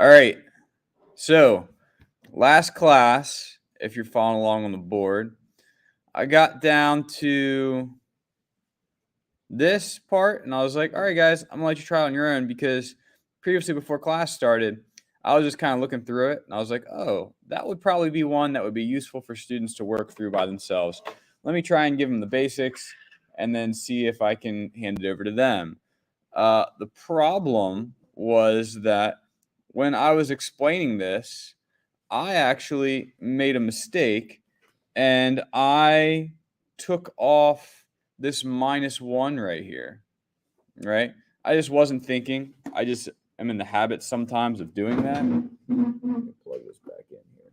All right. So last class, if you're following along on the board, I got down to this part and I was like, all right, guys, I'm gonna let you try it on your own because previously before class started, I was just kind of looking through it and I was like, oh, that would probably be one that would be useful for students to work through by themselves. Let me try and give them the basics and then see if I can hand it over to them. The problem was that when I was explaining this, I actually made a mistake and I took off this -1 right here, right? I just wasn't thinking. I just am in the habit sometimes of doing that. Let me plug this back in here.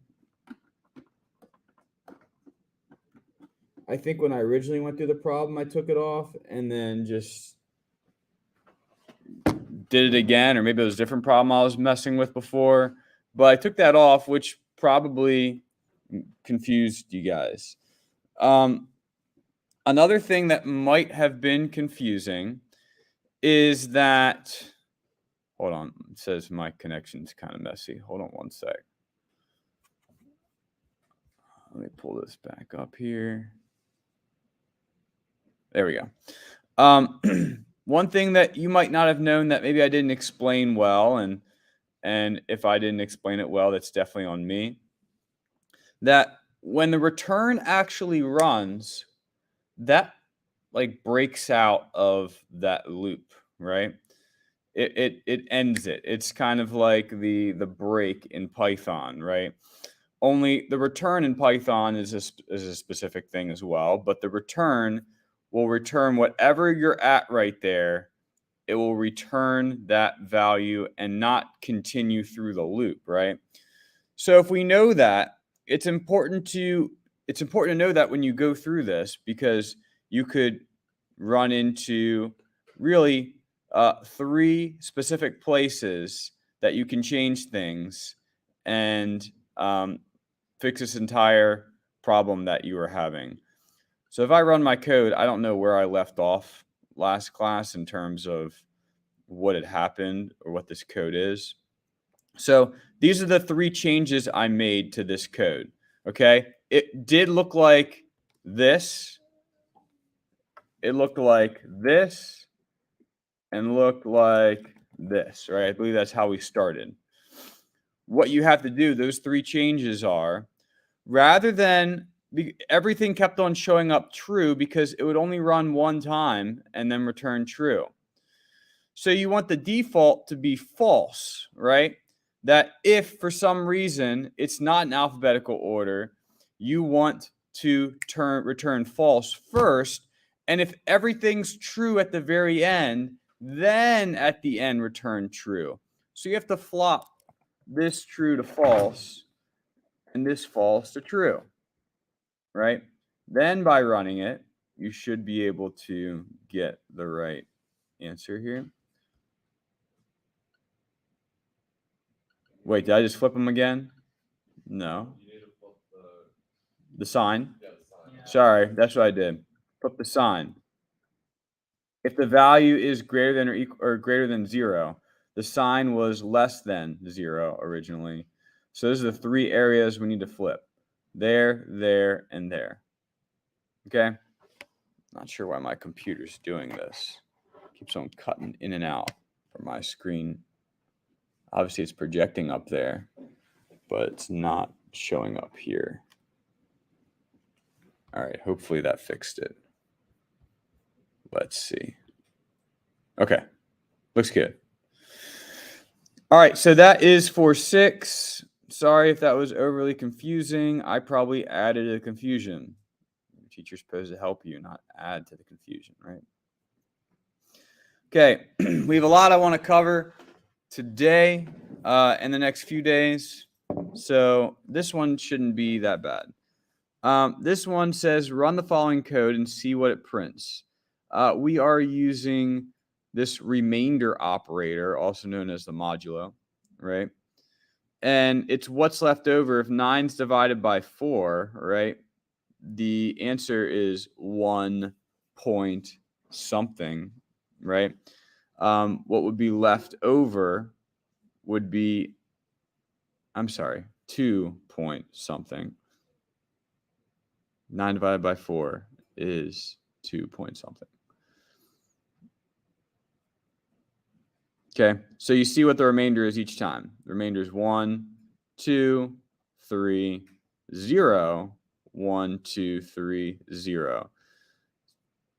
I think when I originally went through the problem, I took it off and then just did it again, or maybe it was a different problem I was messing with before. But I took that off, which probably confused you guys. Another thing that might have been confusing is that, hold on, it says my connection's kind of messy. Hold on one sec. Let me pull this back up here. There we go. One thing that you might not have known that maybe I didn't explain well, and if I didn't explain it well, that's definitely on me, that when the return actually runs, that like breaks out of that loop, right? It ends it. It's kind of like the break in Python, right? Only the return in Python is a specific thing as well, but the return will return whatever you're at right there. It will return that value and not continue through the loop, right? So if we know that, it's important to know that when you go through this, because you could run into really 3 specific places that you can change things and fix this entire problem that you are having. So if I run my code, I don't know where I left off last class in terms of what had happened or what this code is. So these are the 3 changes I made to this code. Okay, it did look like this. It looked like this and looked like this, right? I believe that's how we started. What you have to do, those 3 changes are, rather than everything kept on showing up true because it would only run one time and then return true. So you want the default to be false, right? That if for some reason it's not in alphabetical order, you want to return false first. And if everything's true at the very end, then at the end return true. So you have to flop this true to false and this false to true, right? Then by running it, you should be able to get the right answer here. Wait, did I just flip them again? No. You need to flip the sign. Yeah, the sign. Yeah. Sorry, that's what I did. Flip the sign. If the value is greater than or equal or greater than 0, the sign was less than 0 originally. So those are the 3 areas we need to flip. There, there, and there. Okay? Not sure why my computer's doing this. It keeps on cutting in and out from my screen. Obviously, it's projecting up there, but it's not showing up here. All right, hopefully that fixed it. Let's see. Okay, looks good. All right, so that is for 6. Sorry if that was overly confusing. I probably added to the confusion. Your teacher's supposed to help you, not add to the confusion, right? Okay, we have a lot I want to cover today and the next few days. So this one shouldn't be that bad. This one says, run the following code and see what it prints. We are using this remainder operator, also known as the modulo, right? And it's what's left over. If 9's divided by 4, right, the answer is 1 point something, right? What would be left over would be I'm sorry, 2 point something. 9 divided by 4 is 2 point something. Okay, so you see what the remainder is each time. The remainder is 1, 2, 3, 0, 1, 2, 3, 0.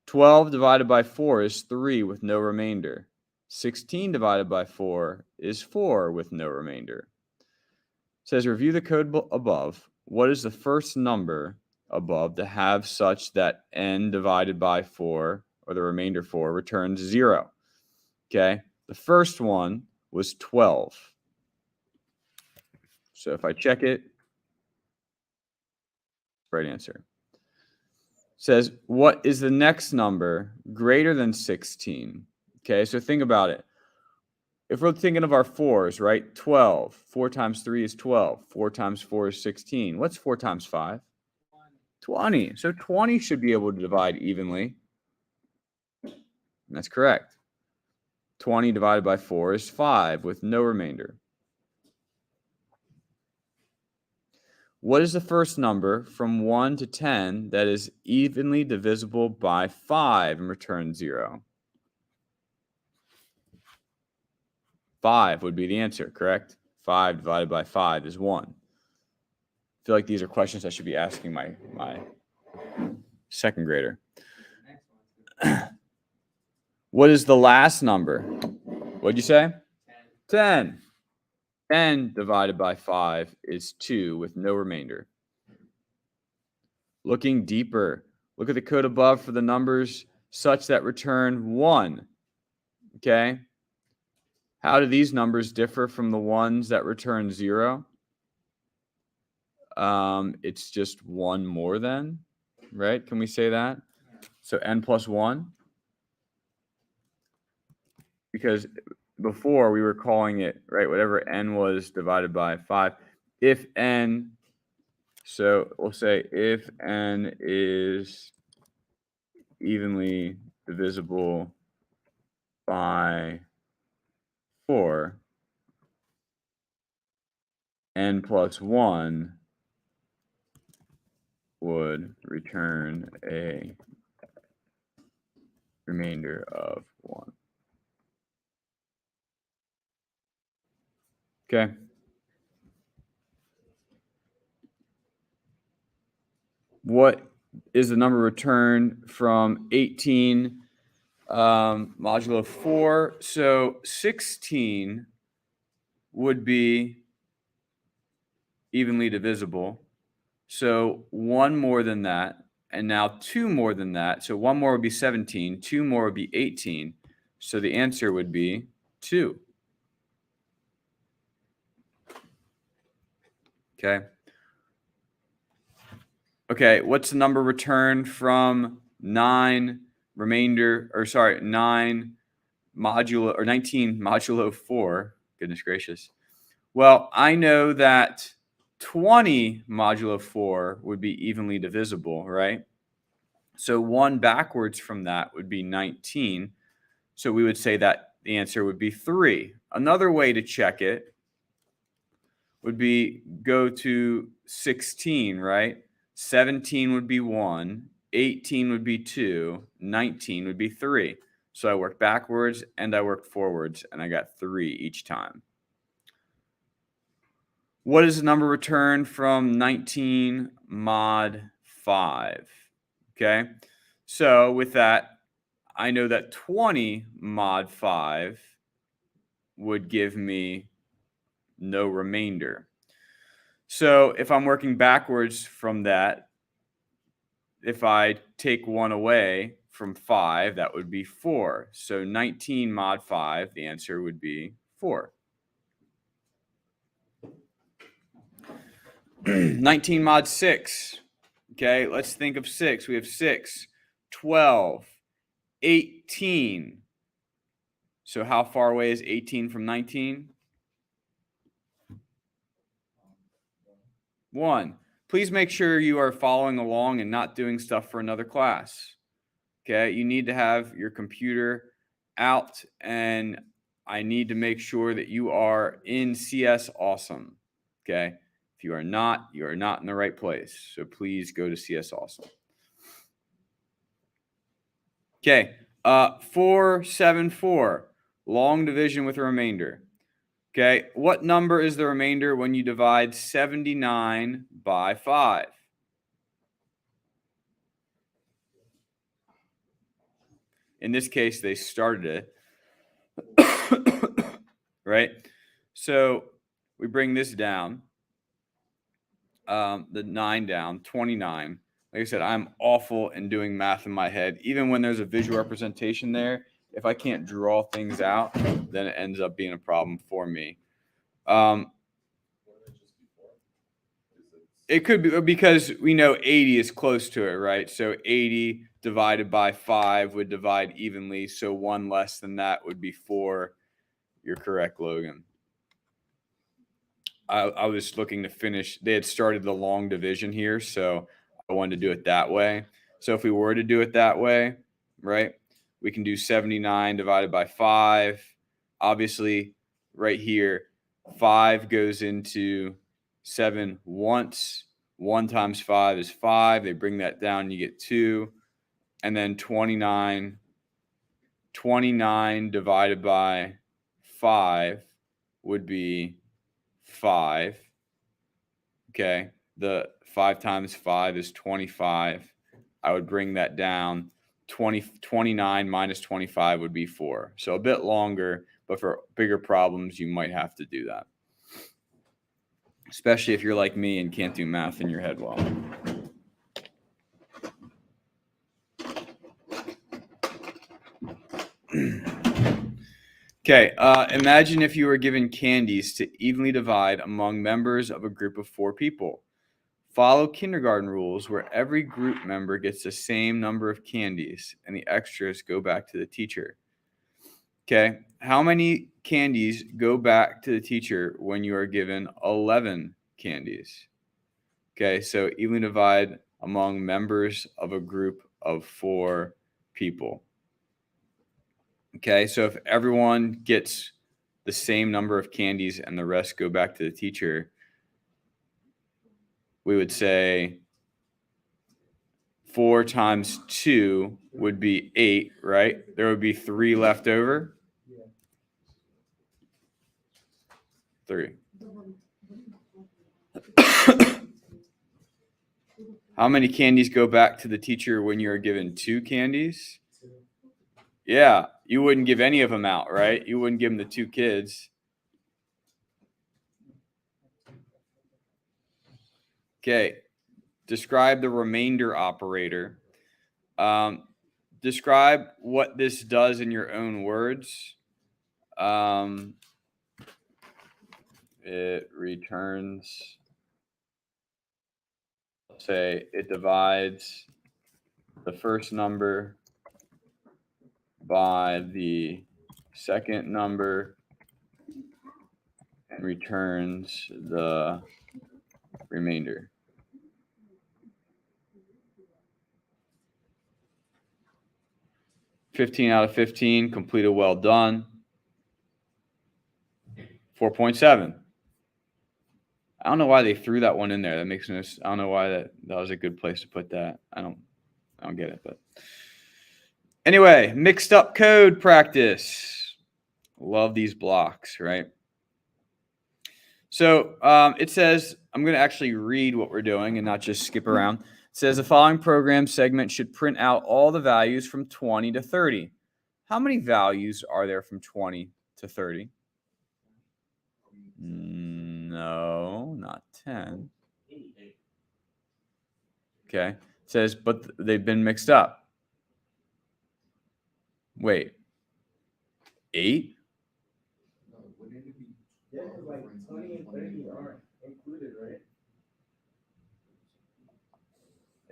12 divided by 4 is 3 with no remainder. 16 divided by 4 is 4 with no remainder. It says review the code above. What is the first number above to have such that n divided by 4, or the remainder 4, returns 0? Okay, the first one was 12. So if I check it, right answer. It says, what is the next number greater than 16? Okay, so think about it. If we're thinking of our 4s, right? 12. 4 times 3 is 12. 4 times 4 is 16. What's 4 times 5? 20. So 20 should be able to divide evenly. And that's correct. 20 divided by 4 is 5 with no remainder. What is the first number from 1 to 10 that is evenly divisible by 5 and returns 0? 5 would be the answer, correct? 5 divided by 5 is 1. I feel like these are questions I should be asking my second grader. What is the last number? What'd you say? 10. 10 divided by 5 is 2 with no remainder. Looking deeper, look at the code above for the numbers such that return 1. Okay? How do these numbers differ from the ones that return 0? It's just 1 more than, right? Can we say that? So n plus 1? Because before we were calling it, right, whatever n was divided by 5. If n, so we'll say if n is evenly divisible by 4, n plus 1 would return a remainder of 1. Okay. What is the number returned from 18 modulo 4? So 16 would be evenly divisible. So 1 more than that, and now 2 more than that. So 1 more would be 17, 2 more would be 18. So the answer would be 2. Okay. Okay, what's the number returned from 9 modulo, or 19 modulo 4? Goodness gracious. Well, I know that 20 modulo 4 would be evenly divisible, right? So 1 backwards from that would be 19. So we would say that the answer would be 3. Another way to check it would be go to 16, right? 17 would be 1, 18 would be 2, 19 would be 3. So I worked backwards and I worked forwards, and I got 3 each time. What is the number returned from 19 mod 5? Okay, so with that, I know that 20 mod 5 would give me no remainder. So if I'm working backwards from that, if I take 1 away from 5, that would be 4. So 19 mod 5, the answer would be 4. 19 mod 6. Okay, let's think of 6. We have 6, 12, 18. So how far away is 18 from 19? 1. Please make sure you are following along and not doing stuff for another class. Okay, you need to have your computer out, and I need to make sure that you are in CSAwesome. Okay. If you are not in the right place. So please go to CSAwesome. Okay. 474, long division with a remainder. Okay. What number is the remainder when you divide 79 by 5? In this case, they started it. Right? So we bring this down, the 9 down, 29. Like I said, I'm awful in doing math in my head. Even when there's a visual representation there, if I can't draw things out, then it ends up being a problem for me. It could be because we know 80 is close to it, right? So 80 divided by 5 would divide evenly. So 1 less than that would be 4. You're correct, Logan. I was looking to finish. They had started the long division here, so I wanted to do it that way. So if we were to do it that way, right, we can do 79 divided by 5. Obviously, right here, 5 goes into 7 once. 1 times 5 is 5. They bring that down, you get 2. And then 29 divided by 5 would be 5. Okay. The 5 times 5 is 25. I would bring that down. 29 minus 25 would be 4. So a bit longer, but for bigger problems, you might have to do that. Especially if you're like me and can't do math in your head well. Okay, imagine if you were given candies to evenly divide among members of a group of 4 people. Follow kindergarten rules where every group member gets the same number of candies and the extras go back to the teacher. Okay, how many candies go back to the teacher when you are given 11 candies? Okay, so evenly divide among members of a group of 4 people. Okay, so if everyone gets the same number of candies and the rest go back to the teacher, we would say 4 times 2 would be 8, right? There would be 3 left over. 3. How many candies go back to the teacher when you are given 2 candies? Yeah, you wouldn't give any of them out, right? You wouldn't give them the 2 kids. Okay, describe the remainder operator. Describe what this does in your own words. It returns, let's say it divides the first number by the second number and returns the remainder. $15 out of 15, completed, well done. 4.7. I don't know why they threw that one in there. That makes no sense. I don't know why that was a good place to put that. I don't get it, but anyway, mixed up code practice. Love these blocks, right? So it says, I'm going to actually read what we're doing and not just skip around. It says the following program segment should print out all the values from 20 to 30. How many values are there from 20 to 30? No, not 10. Okay. It says, but they've been mixed up. Wait. 8? Yeah, because like 20 and 30 aren't included, right?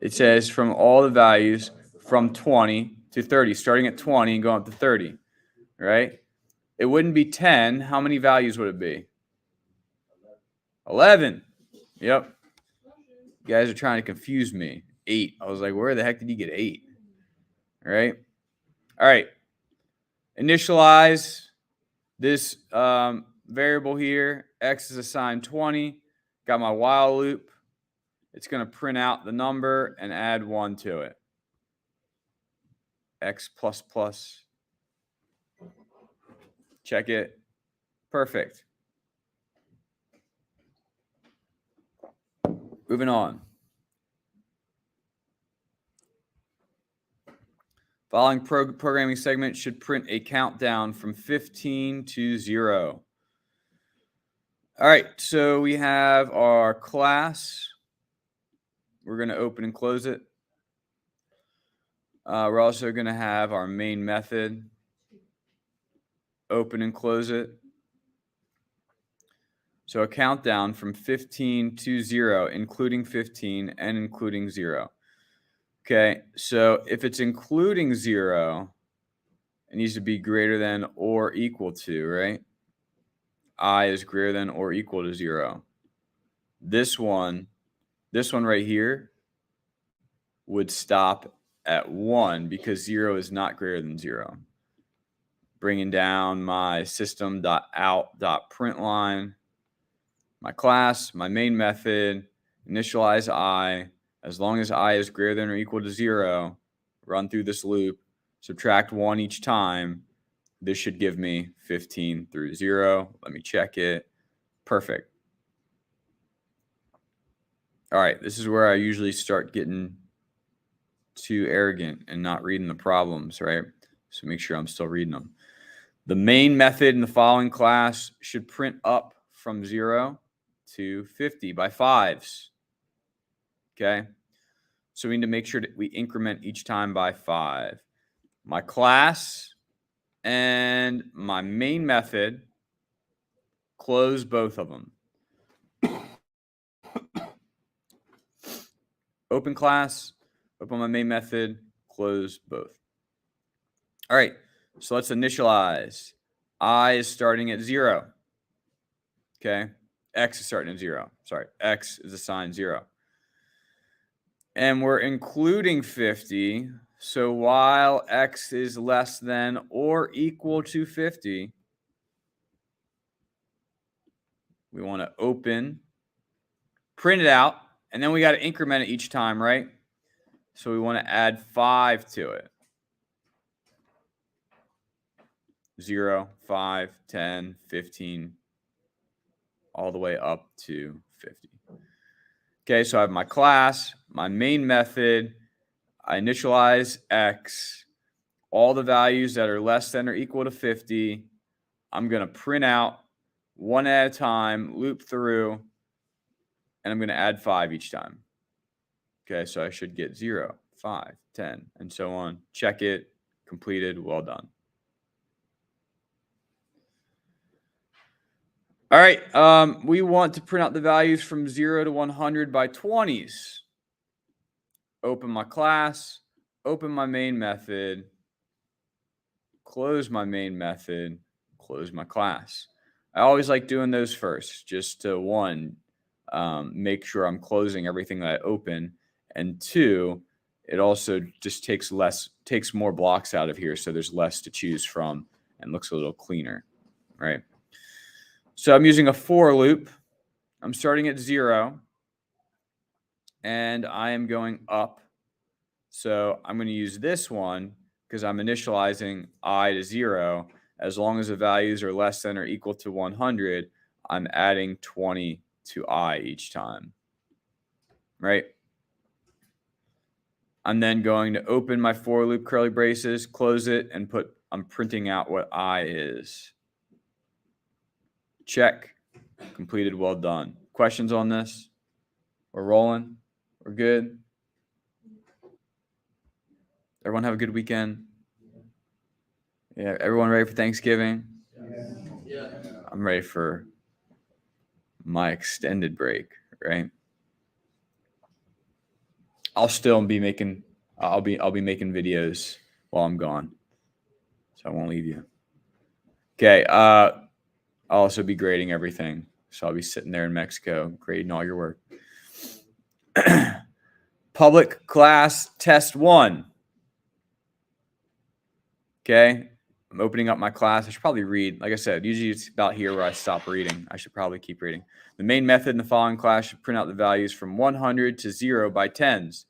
It says from all the values from 20 to 30, starting at 20 and going up to 30, right? It wouldn't be 10. How many values would it be? 11. Yep. You guys are trying to confuse me. 8. I was like, where the heck did you get 8? All right. All right. Initialize this variable here. X is assigned 20. Got my while loop. It's going to print out the number and add 1 to it. X plus plus. Check it. Perfect. Moving on. Following programming segment should print a countdown from 15 to 0. All right, so we have our class. We're going to open and close it. We're also going to have our main method. Open and close it. So a countdown from 15 to 0, including 15 and including 0. Okay, so if it's including 0, it needs to be greater than or equal to, right? I is greater than or equal to 0. This one right here would stop at 1 because 0 is not greater than 0. Bringing down my system.out.println, my class, my main method, initialize I. As long as I is greater than or equal to 0, run through this loop, subtract 1 each time. This should give me 15 through 0. Let me check it. Perfect. All right, this is where I usually start getting too arrogant and not reading the problems, right? So make sure I'm still reading them. The main method in the following class should print up from 0 to 50 by 5s. Okay? So we need to make sure that we increment each time by 5. My class and my main method, close both of them. Open class, open my main method, close both. All right, so let's initialize. I is starting at 0. Okay, X is starting at 0. Sorry, X is assigned 0. And we're including 50. So while X is less than or equal to 50, we want to open, print it out, and then we got to increment it each time, right? So we want to add 5 to it. 0, 5, 10, 15, all the way up to 50. Okay, so I have my class, my main method, I initialize X, all the values that are less than or equal to 50, I'm going to print out one at a time, loop through, and I'm going to add 5 each time. Okay, so I should get 0, 5, 10, and so on. Check it, completed, well done. All right, we want to print out the values from 0 to 100 by 20s. Open my class, open my main method, close my main method, close my class. I always like doing those first, just to make sure I'm closing everything that I open, and 2, it also just takes more blocks out of here, so there's less to choose from and looks a little cleaner, right? So I'm using a for loop. I'm starting at 0, and I am going up. So I'm going to use this one because I'm initializing I to 0. As long as the values are less than or equal to 100, I'm adding 20 to I each time, right? I'm then going to open my for loop curly braces, close it, and I'm printing out what I is. Check. Completed, well done. Questions on this? We're rolling. We're good. Everyone have a good weekend. Yeah, everyone ready for Thanksgiving? Yeah. I'm ready for my extended break, right? I'll be making videos while I'm gone. So I won't leave you. Okay, I'll also be grading everything. So I'll be sitting there in Mexico grading all your work. Public class test 1. Okay, I'm opening up my class. I should probably read. Like I said, usually it's about here where I stop reading. I should probably keep reading. The main method in the following class should print out the values from 100 to 0 by tens.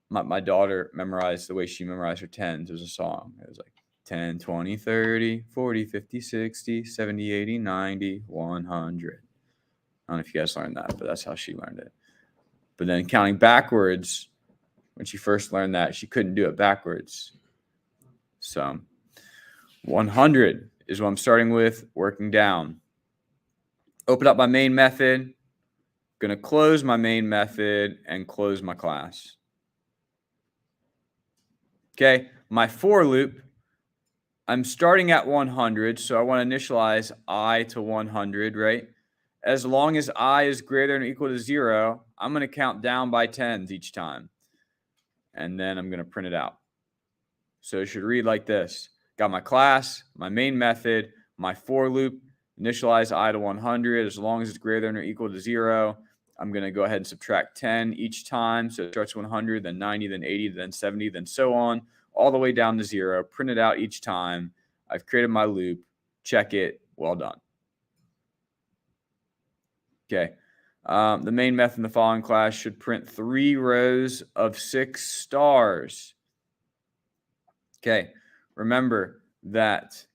My daughter memorized the way she memorized her tens. There's a song. It was like 10, 20, 30, 40, 50, 60, 70, 80, 90, 100. I don't know if you guys learned that, but that's how she learned it. But then counting backwards, when she first learned that, she couldn't do it backwards. So 100 is what I'm starting with, working down. Open up my main method. Going to close my main method and close my class. Okay, my for loop, I'm starting at 100, so I want to initialize I to 100, right? As long as I is greater than or equal to 0, I'm going to count down by tens each time. And then I'm going to print it out. So it should read like this. Got my class, my main method, my for loop, initialize I to 100. As long as it's greater than or equal to 0, I'm going to go ahead and subtract 10 each time. So it starts 100, then 90, then 80, then 70, then so on, all the way down to 0. Print it out each time. I've created my loop. Check it. Well done. Okay. The main method in the following class should print 3 rows of 6 stars. Okay. Remember that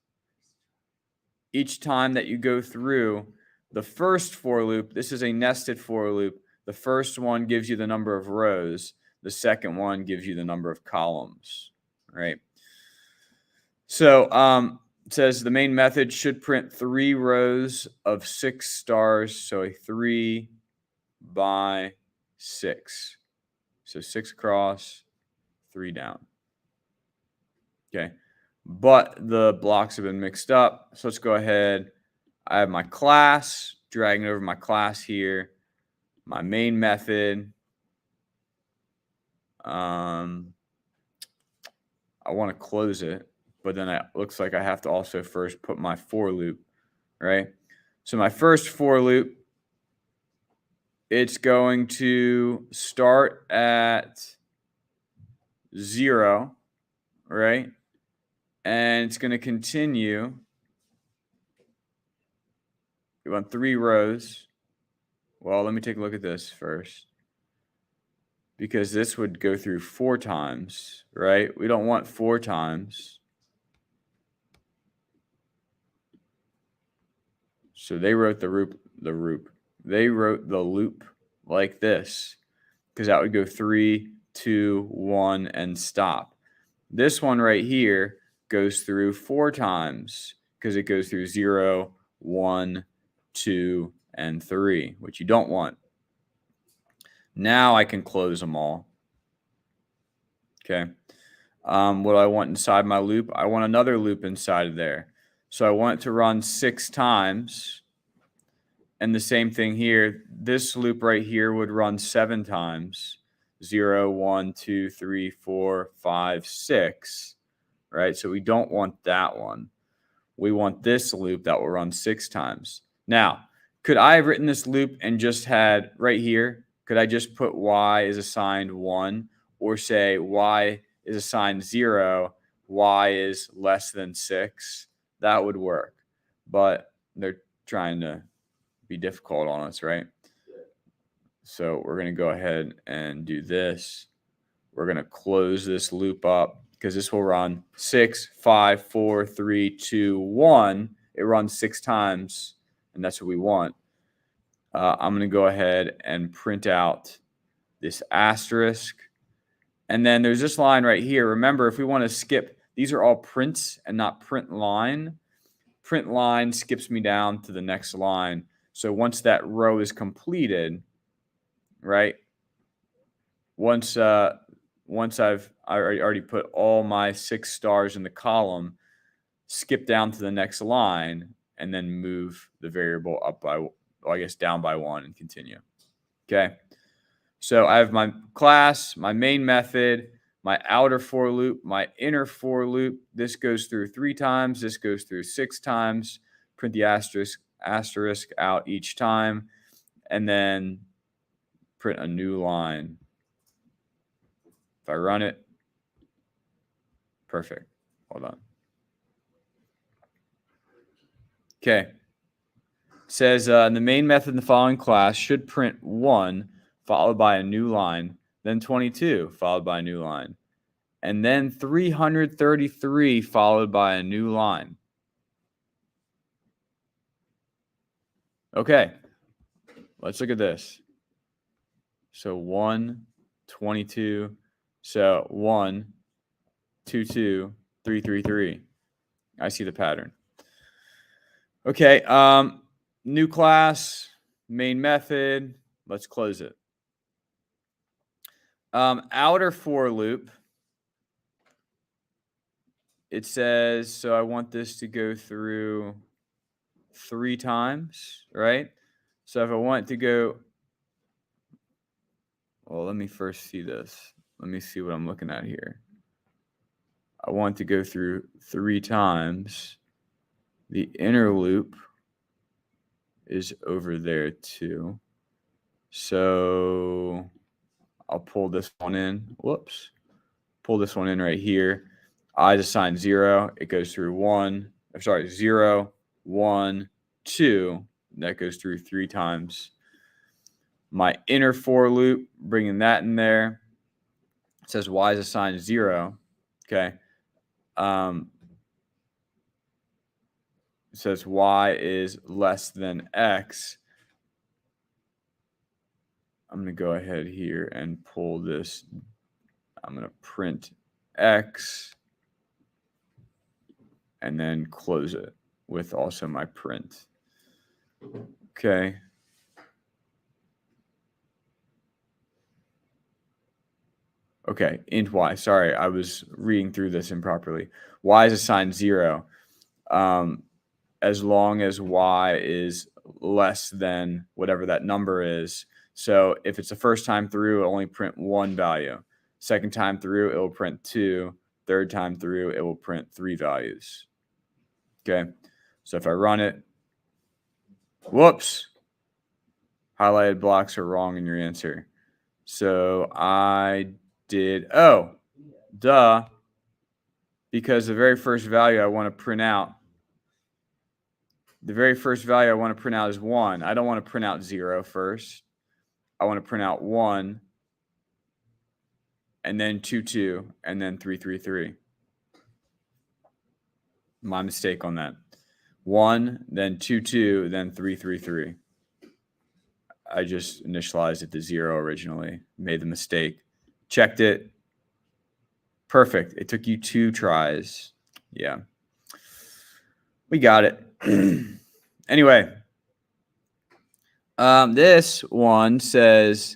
each time that you go through the first for loop, this is a nested for loop. The first one gives you the number of rows. The second one gives you the number of columns, right? So it says the main method should print 3 rows of 6 stars. So a 3 by 6. So 6 across, 3 down. Okay. But the blocks have been mixed up. So let's go ahead. I have my class, dragging over my class here, my main method. I want to close it, but then it looks like I have to also first put my for loop, right? So my first for loop, it's going to start at 0, right? And it's going to continue. We want 3 rows. Well, let me take a look at this first. Because this would go through 4 times, right? We don't want 4 times. So they wrote They wrote the loop like this, because that would go 3, 2, 1, and stop. This one right here goes through 4 times, because it goes through 0, 1, 2, and 3, which you don't want. Now I can close them all. Okay. What do I want inside my loop? I want another loop inside of there. So I want it to run 6 times. And the same thing here. This loop right here would run 7 times. 0, 1, 2, 3, 4, 5, 6. Right? So we don't want that one. We want this loop that will run 6 times. Now, could I have written this loop and just had right here, could I just put y is assigned 1, or say y is assigned 0, y is less than 6? That would work. But they're trying to be difficult on us, right? So we're going to go ahead and do this. We're going to close this loop up, because this will run 6, 5, 4, 3, 2, 1. It runs 6 times, and that's what we want. I'm going to go ahead and print out this asterisk. And then there's this line right here. Remember, if we want to skip, these are all prints and not print line. Print line skips me down to the next line. So once that row is completed, right? Once I've already put all my 6 stars in the column, skip down to the next line, and then move the variable up by, well, I guess down by 1 and continue. Okay. So I have my class, my main method, my outer for loop, my inner for loop. This goes through 3 times. This goes through 6 times. Print the asterisk out each time, and then print a new line. If I run it, perfect. Hold on. Okay. It says the main method in the following class should print 1 followed by a new line, then 22 followed by a new line, and then 333 followed by a new line. Okay. Let's look at this. So 1, 22. So 1, 2, 2, 3, 3, 3. I see the pattern. Okay. New class, main method. Let's close it. Outer for loop. It says, so I want this to go through 3 times, right? So if I want it to go, well, let me first see this. Let me see what I'm looking at here. I want to go through 3 times. The inner loop is over there too. So I'll pull this one in. Whoops. Pull this one in right here. I is assigned 0. It goes through 0, 1, 2. That goes through 3 times. My inner for loop, bringing that in there. It says y is assigned 0. Okay. It says y is less than x. I'm going to go ahead here and pull this. I'm going to print x and then close it with also my print. Okay. Okay, int y. Sorry, I was reading through this improperly. Y is assigned 0. As long as y is less than whatever that number is. So if it's the first time through, it'll only print 1 value. Second time through, it will print 2. Third time through, it will print 3 values. Okay, so if I run it, whoops, highlighted blocks are wrong in your answer. So I did, oh, duh, because the very first value I want to print out, is 1. I don't want to print out 0 first. I want to print out 1, and then 2, 2, and then 3, 3, 3. My mistake on that. 1, then 2, 2, then 3, 3, 3. I just initialized it to 0 originally. Made the mistake. Checked it. Perfect. It took you 2 tries. Yeah. We got it. Anyway. This one says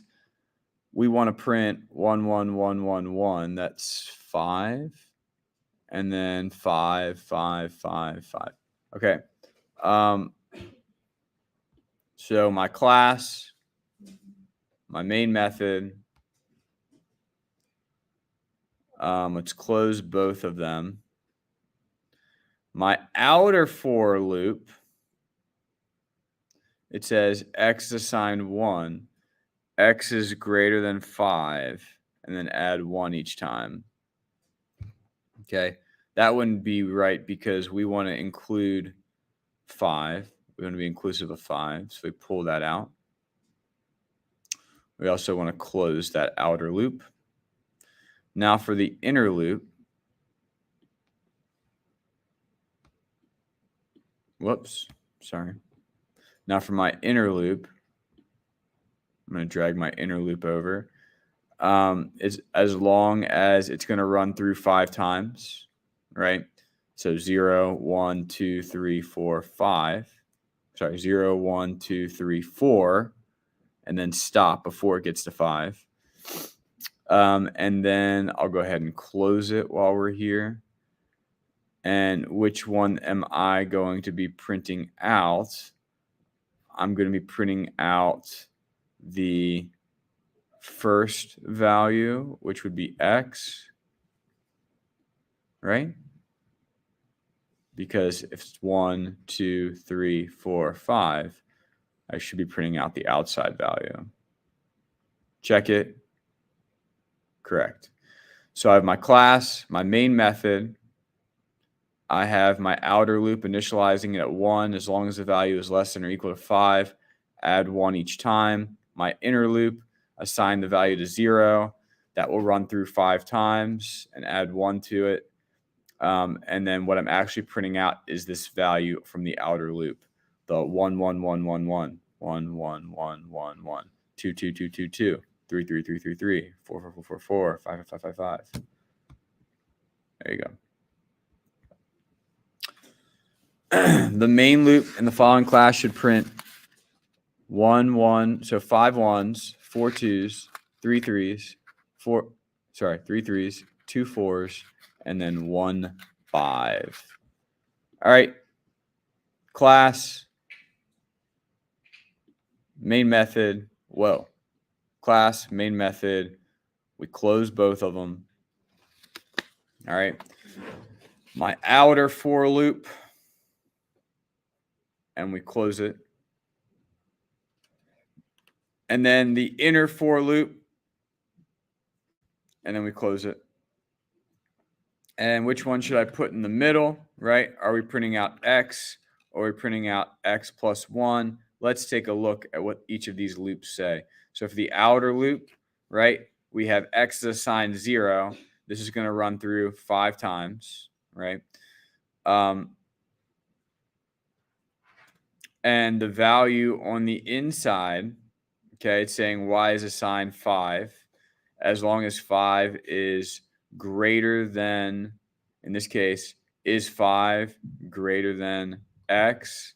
we want to print 1, 1, 1, 1, 1. That's 5. And then 5, 5, 5, 5. Okay. So my class, my main method, let's close both of them. My outer for loop, it says x is assigned 1, x is greater than 5, and then add 1 each time. Okay, that wouldn't be right because we want to include 5. We want to be inclusive of 5, so we pull that out. We also want to close that outer loop. Now for the inner loop, whoops, sorry. Now for my inner loop, I'm going to drag my inner loop over. It's as long as it's going to run through 5 times, right? So 0, 1, 2, 3, 4, 5. Sorry, 0, 1, 2, 3, 4, and then stop before it gets to 5. And then I'll go ahead and close it while we're here. And which one am I going to be printing out? I'm going to be printing out the first value, which would be x, right? Because if it's 1, 2, 3, 4, 5, I should be printing out the outside value. Check it. Correct. So I have my class, my main method, I have my outer loop initializing it at 1 as long as the value is less than or equal to 5. Add 1 each time. My inner loop, assign the value to 0. That will run through 5 times and add 1 to it. And then what I'm actually printing out is this value from the outer loop, the 1, 1, 1, 1, 1, 1, 1, 1, 1, 1, 2, 2, 2, 2, 2, 3, 3, 3, 3, 3, 4, 4, 4, 4, 4, 5, 5, 5, 5. There you go. The main loop in the following class should print 1, 1, so 5 1s, 4 2s, 3 3s, 3 3s, 2 4s, and then 1 5. All right, class, main method, whoa, class, main method, we close both of them. All right, my outer for loop, and we close it. And then the inner for loop, and then we close it. And which one should I put in the middle, right? Are we printing out X or are we printing out X plus 1? Let's take a look at what each of these loops say. So for the outer loop, right, we have X assigned 0. This is going to run through 5 times, right? And the value on the inside, okay, it's saying Y is assigned 5. As long as 5 is greater than, in this case, is 5 greater than X?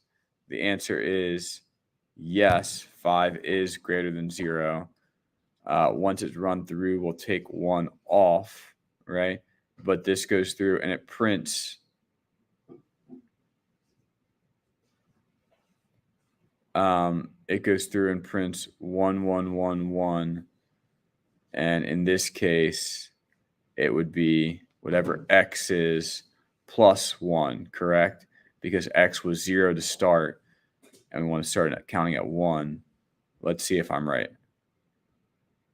The answer is yes, 5 is greater than 0. Once it's run through, we'll take 1 off, right? But this goes through and it prints it goes through and prints 1 1 1 1, and in this case it would be whatever X is plus 1, correct? Because X was 0 to start, and we want to start counting at 1. Let's see if I'm right.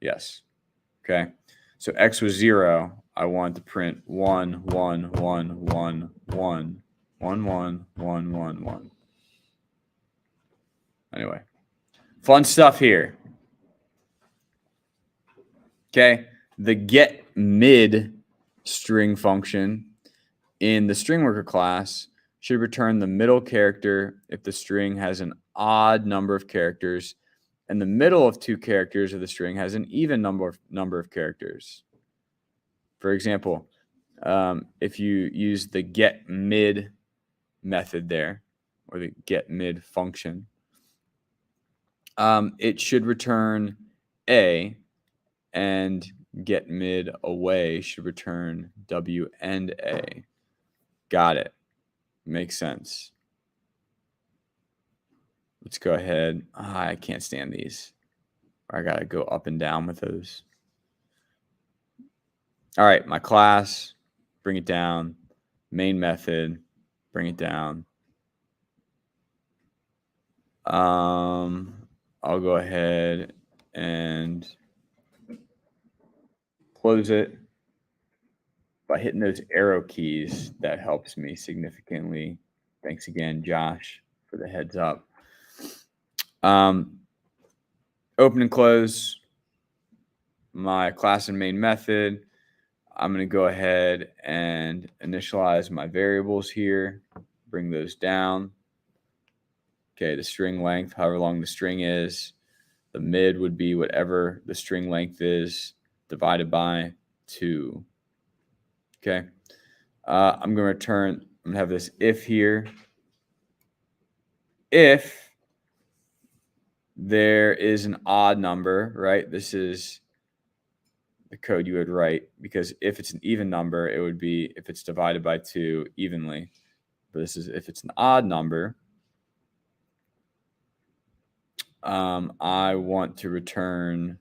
Yes. Okay. So X was 0. I want to print 1 1 1 1 1 1 1 1 1 1. Anyway, fun stuff here. Okay. The get mid string function in the string worker class should return the middle character if the string has an odd number of characters and the middle of 2 characters of the string has an even number of characters. For example, if you use the get mid method there, or the get mid function, it should return A, and get mid away should return W and A. Got it. Makes sense. Let's go ahead. I can't stand these. I got to go up and down with those. All right, my class, bring it down. Main method, bring it down. I'll go ahead and close it by hitting those arrow keys. That helps me significantly. Thanks again, Josh, for the heads up. Open and close my class and main method. I'm going to go ahead and initialize my variables here, bring those down. Okay, the string length, however long the string is. The mid would be whatever the string length is divided by 2. Okay, I'm going to return, I'm going to have this if here. If there is an odd number, right? This is the code you would write, because if it's an even number, it would be if it's divided by 2 evenly. But this is if it's an odd number. I want to return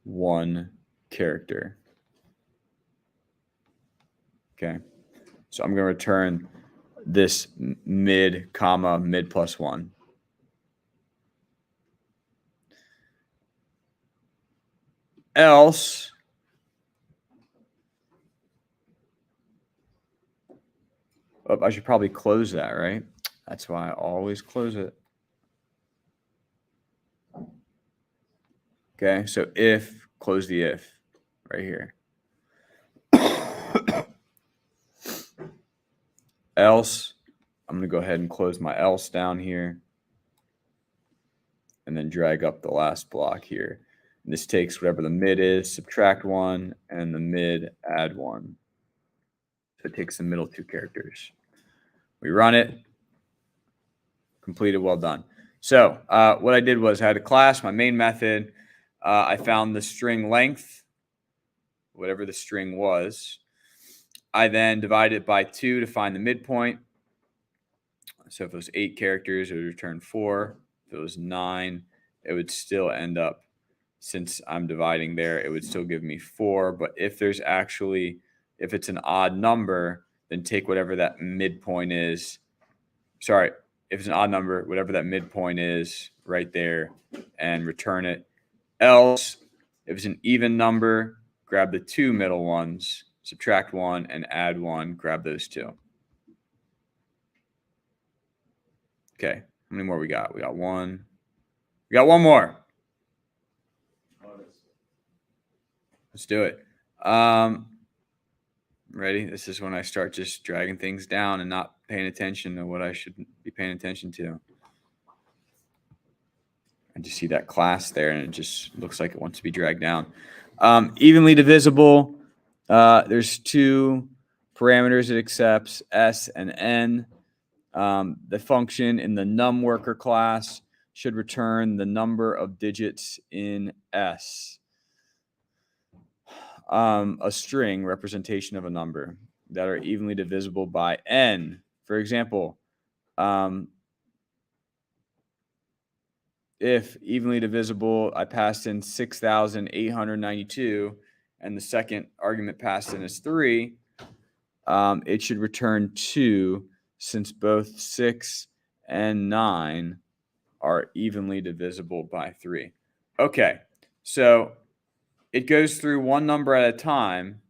1 character. Okay, so I'm going to return this mid, comma, mid plus 1. Else, Oh, I should probably close that, right? That's why I always close it. Okay, so if, close the if right here. Else, I'm going to go ahead and close my else down here and then drag up the last block here. And this takes whatever the mid is, subtract 1, and the mid, add 1. So it takes the middle 2 characters. We run it. Completed, well done. So what I did was I had a class, my main method. I found the string length, whatever the string was. I then divided it by 2 to find the midpoint. So if it was 8 characters, it would return 4. If it was 9, it would still end up, since I'm dividing there, it would still give me 4. But if it's an odd number, then take whatever that midpoint is. Sorry, if it's an odd number, whatever that midpoint is right there, and return it. Else, if it's an even number, grab the 2 middle ones, subtract 1, and add 1. Grab those 2. Okay, how many more we got? We got 1. We got 1 more. Let's do it. Ready? This is when I start just dragging things down and not paying attention to what I should be paying attention to. I just see that class there, and it just looks like it wants to be dragged down. Evenly divisible. There's 2 parameters it accepts, S and N. The function in the num worker class should return the number of digits in S. A string representation of a number that are evenly divisible by N. For example, if evenly divisible, I passed in 6,892, and the second argument passed in is 3, it should return 2, since both 6 and 9 are evenly divisible by 3. Okay, so it goes through one number at a time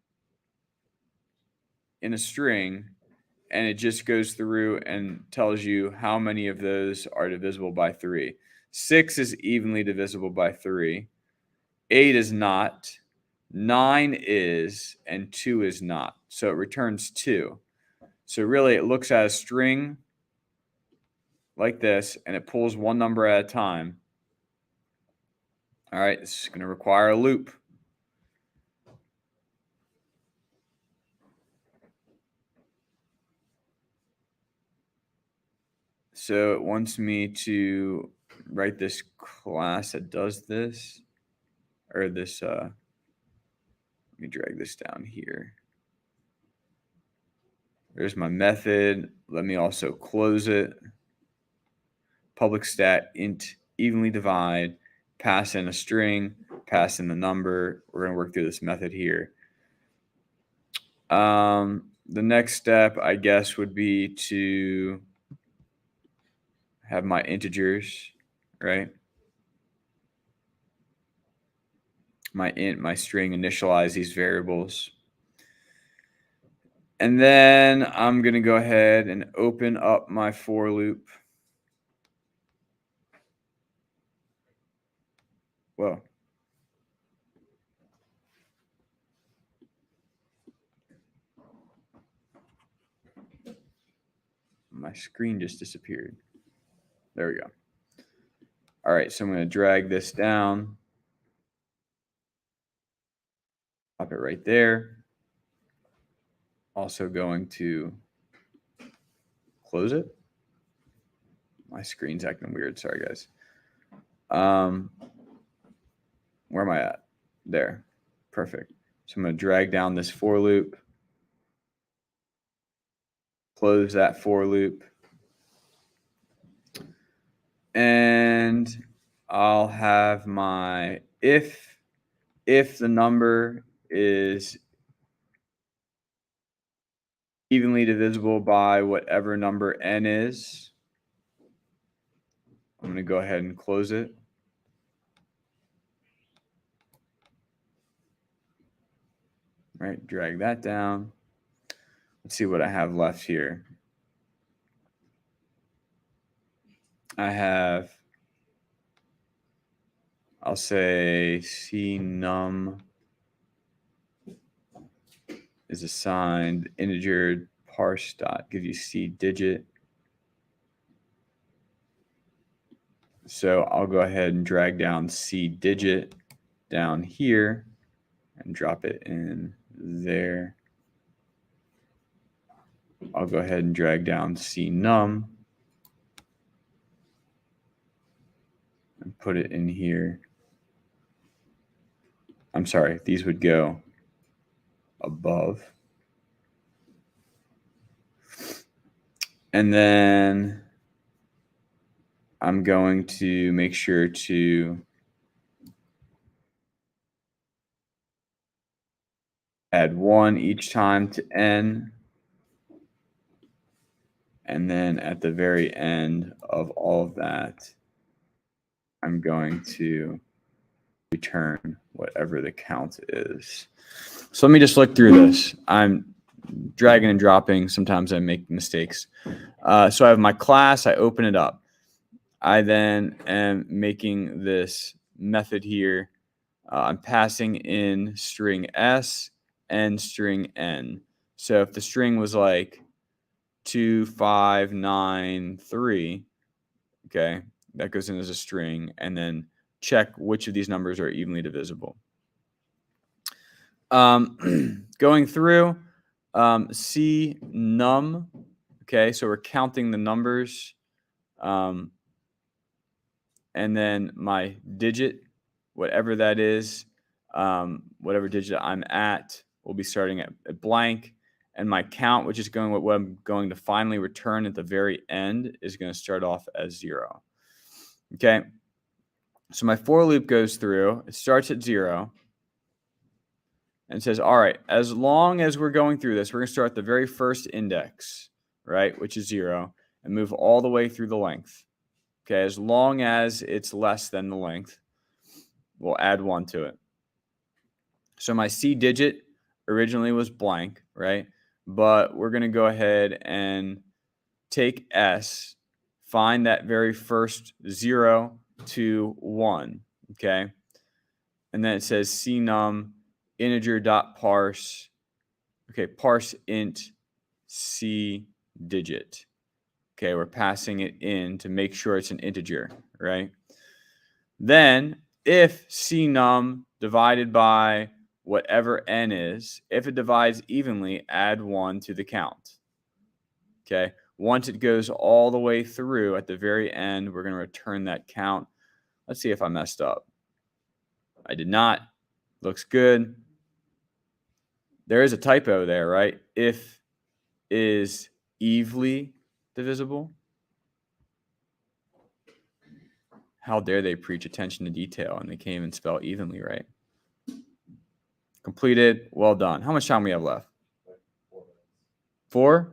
in a string, and it just goes through and tells you how many of those are divisible by 3. 6 is evenly divisible by 3. 8 is not. 9 is, and 2 is not. So it returns 2. So really, it looks at a string like this, and it pulls one number at a time. All right, this is going to require a loop. So it wants me to write this class that does this, or this, let me drag this down here. There's my method. Let me also close it. Public stat int evenly divide, pass in a string, pass in the number. We're going to work through this method here. The next step, I guess, would be to have my integers, right? My int, my string, initialize these variables. And then I'm going to go ahead and open up my for loop. Whoa. My screen just disappeared. There we go. All right, so I'm going to drag this down. Pop it right there. Also going to close it. My screen's acting weird. Sorry, guys. Where am I at? There. Perfect. So I'm going to drag down this for loop. Close that for loop. And I'll have my if the number is evenly divisible by whatever number n is, I'm going to go ahead and close it. Right, drag that down. Let's see what I have left here. I have, I'll say CNum is assigned integer parse dot, give you C digit. So I'll go ahead and drag down C digit down here and drop it in there. I'll go ahead and drag down CNum and put it in here. I'm sorry, these would go above. And then I'm going to make sure to add 1 each time to n. And then at the very end of all of that, I'm going to return whatever the count is. So let me just look through this. I'm dragging and dropping. Sometimes I make mistakes. So I have my class. I open it up. I then am making this method here. I'm passing in string s and string n. So if the string was like 2593, okay, that goes in as a string, and then check which of these numbers are evenly divisible. Going through CNum, okay, so we're counting the numbers, and then my digit, whatever that is, whatever digit I'm at, will be starting at blank, and my count, which is going what I'm going to finally return at the very end, is going to start off as 0. Okay, so my for loop goes through. It starts at 0. And says, all right, as long as we're going through this, we're going to start at the very first index, right, which is 0, and move all the way through the length. Okay, as long as it's less than the length, we'll add 1 to it. So my C digit originally was blank, right? But we're going to go ahead and take S, find that very first 0 to 1, okay? And then it says CNum integer.parse. Okay, parse int C digit. Okay, we're passing it in to make sure it's an integer, right? Then if CNum divided by whatever n is, if it divides evenly, add 1 to the count. Okay, once it goes all the way through at the very end, we're going to return that count. Let's see if I messed up. I did not. Looks good. There is a typo there, right? If is evenly divisible. How dare they preach attention to detail and they can't even spell evenly right. Completed. Well done. How much time we have left? 4?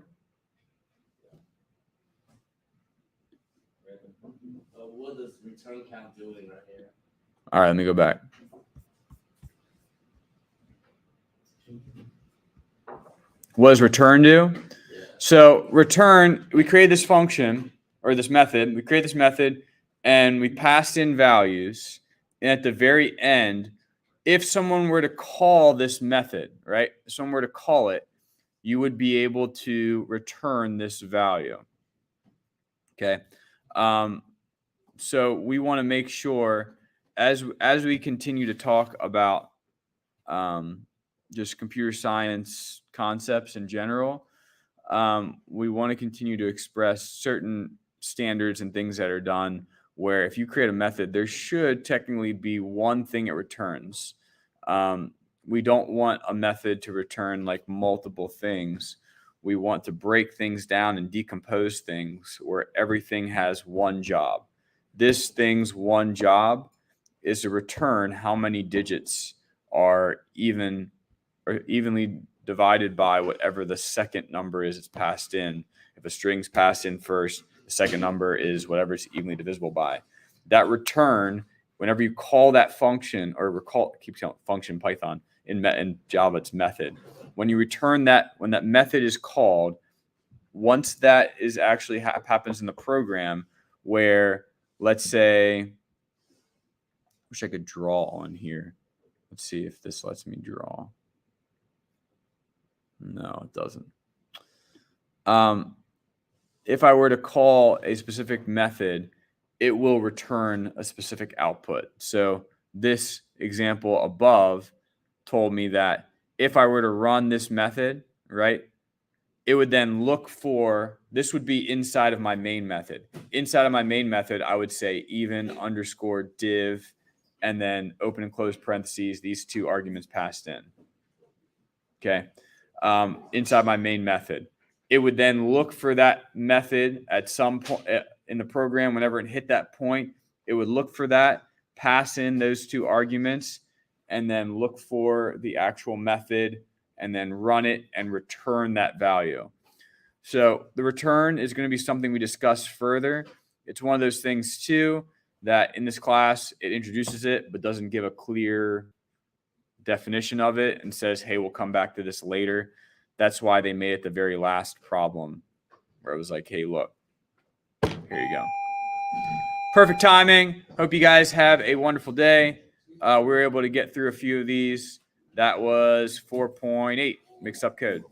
What does return count doing right here? All right, let me go back. What does return do? Yeah. So return, we create this function or this method. We create this method and we passed in values. And at the very end, if someone were to call this method, right? If someone were to call it, you would be able to return this value. Okay. So we want to make sure as we continue to talk about just computer science concepts in general, we want to continue to express certain standards and things that are done where if you create a method, there should technically be one thing it returns. We don't want a method to return like multiple things. We want to break things down and decompose things where everything has one job. This thing's one job is to return how many digits are even or evenly divided by whatever the second number is it's passed in. If a string's passed in first, the second number is whatever it's evenly divisible by. That return, whenever you call that function, or recall, keep saying function Python, in Java it's method. When you return that, when that method is called, once that is actually happens in the program, where, let's say, wish I could draw on here. Let's see if this lets me draw. No, it doesn't. If I were to call a specific method, it will return a specific output. So this example above told me that if I were to run this method, right, it would then look for, this would be inside of my main method. Inside of my main method, I would say even underscore div, and then open and close parentheses, these two arguments passed in. Okay. Inside my main method. It would then look for that method at some point in the program. Whenever it hit that point, it would look for that, pass in those two arguments, and then look for the actual method and then run it and return that value. So the return is going to be something we discuss further. It's one of those things too that in this class, it introduces it, but doesn't give a clear definition of it and says, hey, we'll come back to this later. That's why they made it the very last problem where it was like, hey, look, here you go. Perfect timing. Hope you guys have a wonderful day. We were able to get through a few of these. That was 4.8 mixed up code.